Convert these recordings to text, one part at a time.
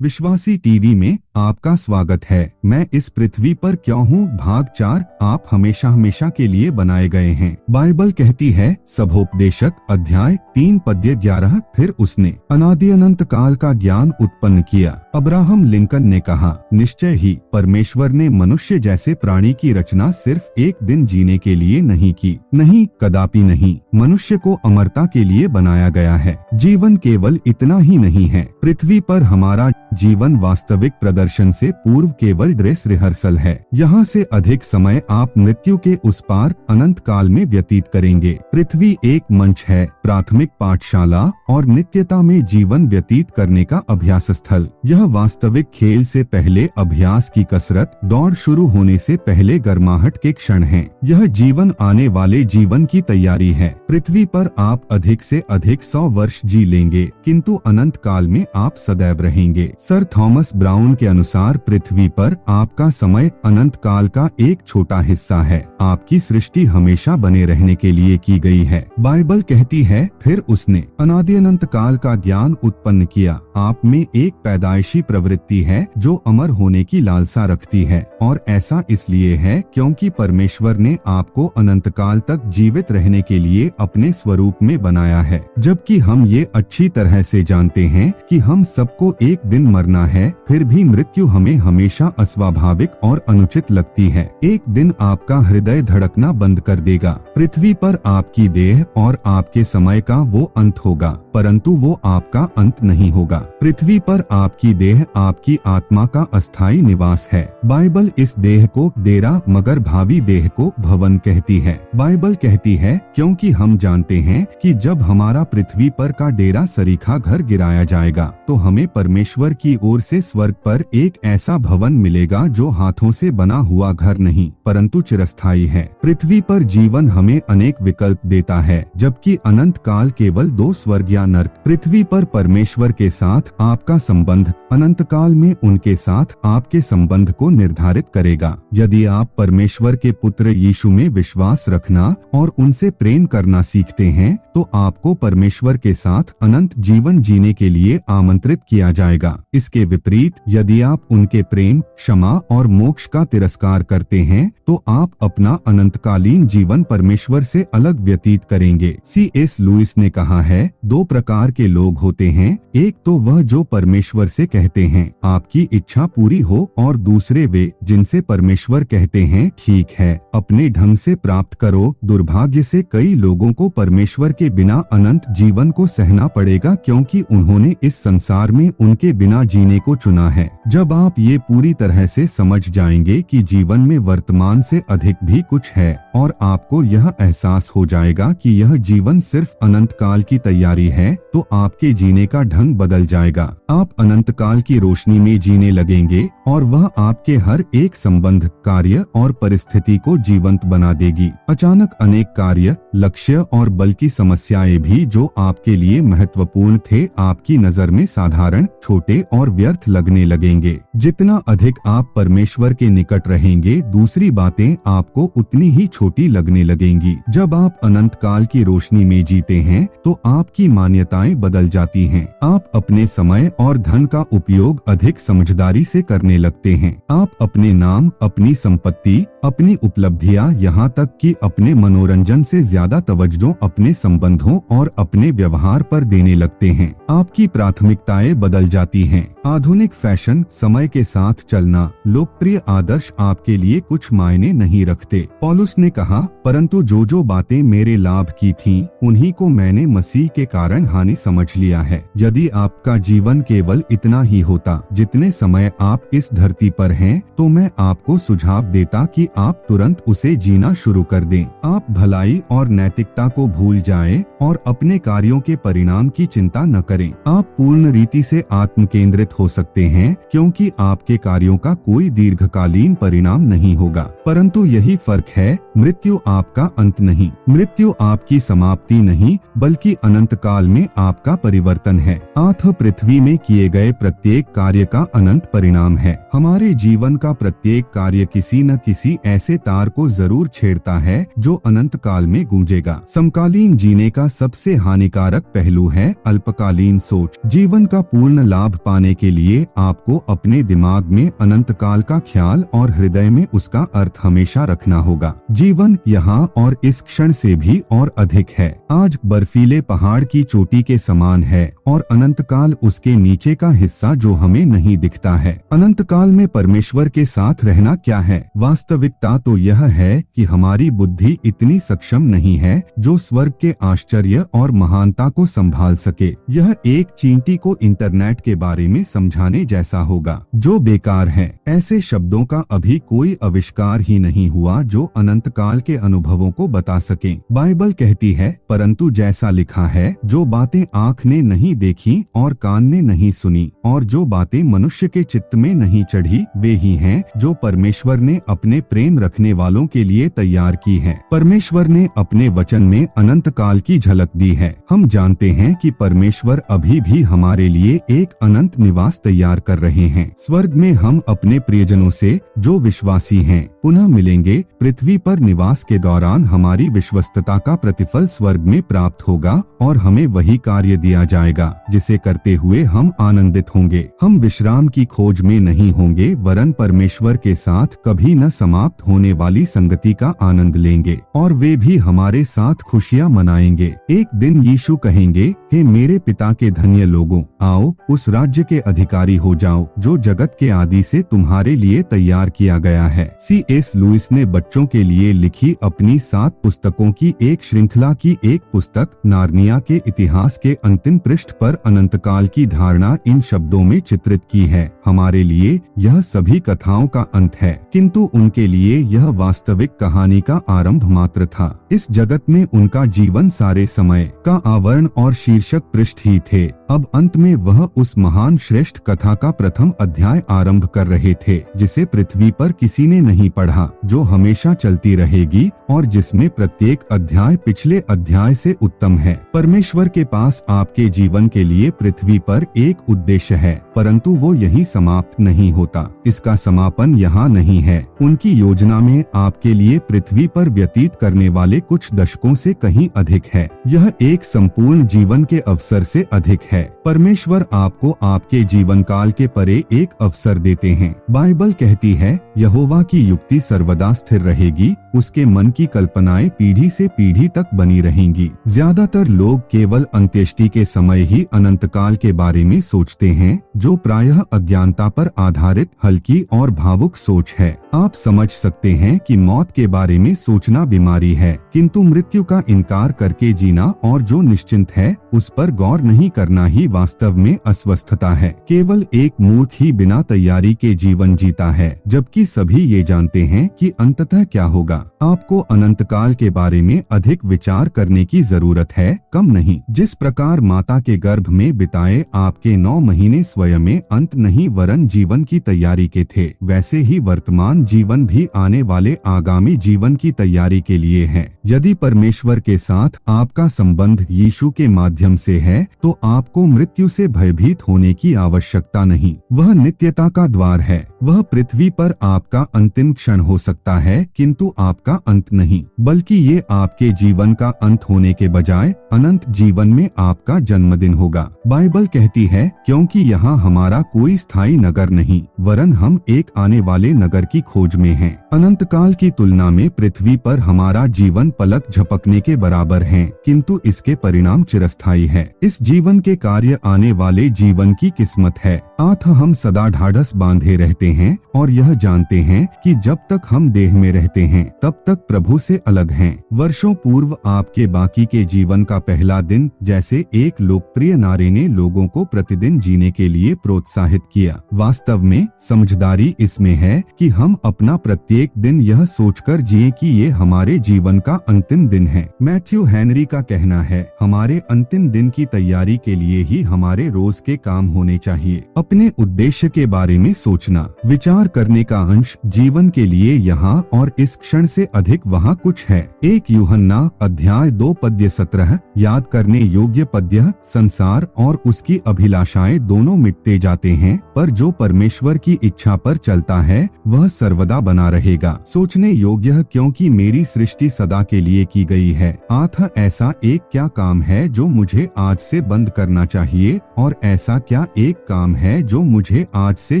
विश्वासी टीवी में आपका स्वागत है। मैं इस पृथ्वी पर क्यों हूँ भाग 4। आप हमेशा हमेशा के लिए बनाए गए हैं। बाइबल कहती है सबोपदेशक अध्याय 3 पद्य 11। फिर उसने अनादि अनंत काल का ज्ञान उत्पन्न किया। अब्राहम लिंकन ने कहा, निश्चय ही परमेश्वर ने मनुष्य जैसे प्राणी की रचना सिर्फ एक दिन जीने के लिए नहीं की। नहीं, कदापि नहीं। मनुष्य को अमरता के लिए बनाया गया है। जीवन केवल इतना ही नहीं है। पृथ्वी पर हमारा जीवन वास्तविक प्रदर्शन से पूर्व केवल ड्रेस रिहर्सल है। यहाँ से अधिक समय आप मृत्यु के उस पार अनंत काल में व्यतीत करेंगे। पृथ्वी एक मंच है, प्राथमिक पाठशाला और नित्यता में जीवन व्यतीत करने का अभ्यास स्थल। यह वास्तविक खेल से पहले अभ्यास की कसरत, दौड़ शुरू होने से पहले गर्माहट के क्षण है। यह जीवन आने वाले जीवन की तैयारी है। पृथ्वी पर आप अधिक से अधिक 100 वर्ष जी लेंगे, किंतु अनंत काल में आप सदैव रहेंगे। सर थॉमस ब्राउन के अनुसार पृथ्वी पर आपका समय अनंत काल का एक छोटा हिस्सा है। आपकी सृष्टि हमेशा बने रहने के लिए की गई है। बाइबल कहती है, फिर उसने अनादि अनंत काल का ज्ञान उत्पन्न किया। आप में एक पैदाइशी प्रवृत्ति है जो अमर होने की लालसा रखती है, और ऐसा इसलिए है क्योंकि परमेश्वर ने आपको अनंत काल तक जीवित रहने के लिए अपने स्वरूप में बनाया है। जबकि हम ये अच्छी तरह से जानते हैं कि हम सबको एक दिन मरना है, फिर भी मृत्यु हमें हमेशा अस्वाभाविक और अनुचित लगती है। एक दिन आपका हृदय धड़कना बंद कर देगा। पृथ्वी पर आपकी देह और आपके समय का वो अंत होगा, परंतु वो आपका अंत नहीं होगा। पृथ्वी पर आपकी देह आपकी आत्मा का अस्थायी निवास है। बाइबल इस देह को डेरा मगर भावी देह को भवन कहती है। बाइबल कहती है क्योंकि हम जानते हैं कि जब हमारा पृथ्वी पर का डेरा सरीखा घर गिराया जाएगा तो हमें परमेश्वर की ओर से स्वर्ग पर एक ऐसा भवन मिलेगा जो हाथों से बना हुआ घर नहीं परंतु चिरस्थायी है। पृथ्वी पर जीवन हमें अनेक विकल्प देता है, जबकि अनंत काल केवल 2 स्वर्ग या नर्क। पृथ्वी पर परमेश्वर के साथ आपका संबंध अनंत काल में उनके साथ आपके संबंध को निर्धारित करेगा। यदि आप परमेश्वर के पुत्र यीशु में विश्वास रखना और उनसे प्रेम करना सीखते हैं तो आपको परमेश्वर के साथ अनंत जीवन जीने के लिए आमंत्रित किया जाएगा। इसके विपरीत यदि आप उनके प्रेम, क्षमा और मोक्ष का तिरस्कार करते हैं तो आप अपना अनंतकालीन जीवन परमेश्वर से अलग व्यतीत करेंगे। C.S. लुइस ने कहा है, 2 प्रकार के लोग होते हैं, एक तो वह जो परमेश्वर से कहते हैं आपकी इच्छा पूरी हो, और दूसरे वे जिनसे परमेश्वर कहते हैं ठीक है, अपने ढंग से प्राप्त करो। दुर्भाग्य से कई लोगों को परमेश्वर के बिना अनंत जीवन को सहना पड़ेगा क्योंकि उन्होंने इस संसार में उनके बिना जीने को चुना है। जब आप ये पूरी तरह से समझ जाएंगे कि जीवन में वर्तमान से अधिक भी कुछ है और आपको यह एहसास हो जाएगा कि यह जीवन सिर्फ अनंत काल की तैयारी है, तो आपके जीने का ढंग बदल जाएगा। आप अनंत काल की रोशनी में जीने लगेंगे और वह आपके हर एक संबंध, कार्य और परिस्थिति को जीवंत बना देगी। अचानक अनेक कार्य, लक्ष्य और बल की समस्याएं भी जो आपके लिए महत्वपूर्ण थे आपकी नजर में साधारण, छोटे और व्यर्थ लगने लगेंगे। जितना अधिक आप परमेश्वर के निकट रहेंगे, दूसरी बातें आपको उतनी ही छोटी लगने लगेंगी। जब आप अनंत काल की रोशनी में जीते हैं तो आपकी मान्यताएं बदल जाती हैं। आप अपने समय और धन का उपयोग अधिक समझदारी से करने लगते हैं। आप अपने नाम, अपनी संपत्ति, अपनी उपलब्धियां, यहाँ तक कि अपने मनोरंजन से ज्यादा तवज्जो अपने संबंधों और अपने व्यवहार पर देने लगते हैं। आपकी प्राथमिकताएं बदल जाती हैं। आधुनिक फैशन, समय के साथ चलना, लोकप्रिय आदर्श आपके लिए कुछ मायने नहीं रखते। पौलुस ने कहा, परंतु जो बातें मेरे लाभ की थीं, उन्हीं को मैंने मसीह के कारण हानि समझ लिया है। यदि आपका जीवन केवल इतना ही होता जितने समय आप इस धरती पर हैं, तो मैं आपको सुझाव देता कि आप तुरंत उसे जीना शुरू कर दें। आप भलाई और नैतिकता को भूल जाएं और अपने कार्यों के परिणाम की चिंता न करें। आप पूर्ण रीति से आत्म केंद्रित हो सकते हैं क्योंकि आपके कार्यों का कोई दीर्घकालीन परिणाम नहीं होगा। परंतु यही फर्क है, मृत्यु आपका अंत नहीं, मृत्यु आपकी समाप्ति नहीं, बल्कि अनंत काल में आपका परिवर्तन है। आत्म पृथ्वी में किए गए प्रत्येक कार्य का अनंत परिणाम है। हमारे जीवन का प्रत्येक कार्य किसी न किसी ऐसे तार को जरूर छेड़ता है जो अनंत काल में गूंजेगा। समकालीन जीने का सबसे हानिकारक पहलू है अल्पकालीन सोच। जीवन का पूर्ण लाभ पाने पाने के लिए आपको अपने दिमाग में अनंत काल का ख्याल और हृदय में उसका अर्थ हमेशा रखना होगा। जीवन यहाँ और इस क्षण से भी और अधिक है। आज बर्फीले पहाड़ की चोटी के समान है और अनंत काल उसके नीचे का हिस्सा जो हमें नहीं दिखता है। अनंत काल में परमेश्वर के साथ रहना क्या है? वास्तविकता तो यह है कि हमारी बुद्धि इतनी सक्षम नहीं है जो स्वर्ग के आश्चर्य और महानता को संभाल सके। यह एक चींटी को इंटरनेट के बारे में समझाने जैसा होगा जो बेकार है। ऐसे शब्दों का अभी कोई आविष्कार ही नहीं हुआ जो अनंत काल के अनुभवों को बता सके। बाइबल कहती है, परंतु जैसा लिखा है, जो बातें आँख ने नहीं देखी और कान ने नहीं सुनी और जो बातें मनुष्य के चित्त में नहीं चढ़ी, वे ही हैं जो परमेश्वर ने अपने प्रेम रखने वालों के लिए तैयार की है। परमेश्वर ने अपने वचन में अनंत काल की झलक दी है। हम जानते हैं कि परमेश्वर अभी भी हमारे लिए एक अनंत निवास तैयार कर रहे हैं। स्वर्ग में हम अपने प्रियजनों से जो विश्वासी हैं पुनः मिलेंगे। पृथ्वी पर निवास के दौरान हमारी विश्वस्तता का प्रतिफल स्वर्ग में प्राप्त होगा और हमें वही कार्य दिया जाएगा जिसे करते हुए हम आनंदित होंगे। हम विश्राम की खोज में नहीं होंगे वरन परमेश्वर के साथ कभी न समाप्त होने वाली संगति का आनंद लेंगे और वे भी हमारे साथ खुशियां मनाएंगे। एक दिन यीशु कहेंगे, हे मेरे पिता के धन्य लोगों, आओ उस राज्य के अधिकारी हो जाओ जो जगत के आदि से तुम्हारे लिए तैयार किया गया है। C.S. लुइस ने बच्चों के लिए लिखी अपनी 7 पुस्तकों की एक श्रृंखला की एक पुस्तक नार्निया के इतिहास के अंतिम पृष्ठ पर अनंतकाल की धारणा इन शब्दों में चित्रित की है, हमारे लिए यह सभी कथाओं का अंत है, किंतु उनके लिए यह वास्तविक कहानी का आरंभ मात्र था। इस जगत में उनका जीवन सारे समय का आवरण और शीर्षक पृष्ठ ही थे। अब अंत में वह उस महान श्रेष्ठ कथा का प्रथम अध्याय आरंभ कर रहे थे जिसे पृथ्वी पर किसी ने नहीं पढ़ा, जो हमेशा चलती रहेगी और जिसमें प्रत्येक अध्याय पिछले अध्याय से उत्तम है। परमेश्वर के पास आपके जीवन के लिए पृथ्वी पर एक उद्देश्य है, परंतु वो यहीं समाप्त नहीं होता। इसका समापन यहाँ नहीं है। उनकी योजना में आपके लिए पृथ्वी पर व्यतीत करने वाले कुछ दशकों से कहीं अधिक है। यह एक संपूर्ण जीवन के अवसर से अधिक है। परमेश्वर आपको आपके जीवन काल के परे एक अवसर देते हैं। बाइबल कहती है, यहोवा की युक्ति सर्वदा स्थिर रहेगी, उसके मन की कल्पनाएं पीढ़ी से पीढ़ी तक बनी रहेंगी। ज्यादातर लोग केवल अंत्येष्टि के समय ही अनंतकाल के बारे में सोचते हैं, जो प्रायः अज्ञानता पर आधारित हल्की और भावुक सोच है। आप समझ सकते हैं कि मौत के बारे में सोचना बीमारी है, किंतु मृत्यु का इनकार करके जीना और जो निश्चिंत है उस पर गौर नहीं करना ही वास्तव में अस्वस्थता है। केवल एक मूर्ख ही बिना तैयारी के जीवन जीता है, जबकि सभी ये जानते हैं कि अंततः क्या होगा। आपको अनंतकाल के बारे में अधिक विचार करने की जरूरत है, कम नहीं। जिस प्रकार माता के गर्भ में बिताए आपके 9 महीने स्वयं में अंत नहीं वरन जीवन की तैयारी के थे, वैसे ही वर्तमान जीवन भी आने वाले आगामी जीवन की तैयारी के लिए है। यदि परमेश्वर के साथ आपका संबंध यीशु के माध्यम से है तो आपको मृत्यु से भयभीत होने की आवश्यकता नहीं। वह नित्यता का द्वार है। वह पृथ्वी पर आपका अंतिम क्षण हो सकता है, किंतु आपका अंत नहीं, बल्कि ये आपके जीवन का अंत होने के बजाय अनंत जीवन में आपका जन्मदिन होगा। बाइबल कहती है, क्योंकि यहाँ हमारा कोई स्थायी नगर नहीं वरन हम एक आने वाले नगर की खोज में हैं। अनंत काल की तुलना में पृथ्वी पर हमारा जीवन पलक झपकने के बराबर है, किंतु इसके परिणाम चिरस्थायी है। इस जीवन के कार्य आने वाले जीवन की किस्मत है। अतः हम सदा ढाढ़स बांधे रहते हैं और यह जानते हैं कि जब तक हम देह में रहते हैं तब तक प्रभु से अलग हैं। वर्षों पूर्व आपके बाकी के जीवन का पहला दिन, जैसे एक लोकप्रिय नारे ने लोगों को प्रतिदिन जीने के लिए प्रोत्साहित किया। वास्तव में समझदारी इसमें है कि हम अपना प्रत्येक दिन यह सोचकर जिए कि ये हमारे जीवन का अंतिम दिन है। मैथ्यू हेनरी का कहना है, हमारे अंतिम दिन की तैयारी के लिए ही हमारे रोज के काम होने चाहिए। अपने उद्देश्य के बारे में सोचना, विचार करने का अंश जीवन के लिए यहाँ और इस क्षण से अधिक वहाँ कुछ है। 1 यूहन्ना अध्याय 2 पद्य 17, याद करने योग्य पद्य, संसार और उसकी अभिलाषाएं दोनों मिटते जाते हैं, पर जो परमेश्वर की इच्छा पर चलता है वह सर्वदा बना रहेगा। सोचने योग्य, क्योंकि मेरी सृष्टि सदा के लिए की गई है। अतः ऐसा एक क्या काम है जो मुझे आज से बंद करना चाहिए और ऐसा क्या एक काम है जो मुझे आज से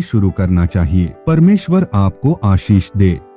शुरू करना चाहिए। परमेश्वर आपको आशीष दे।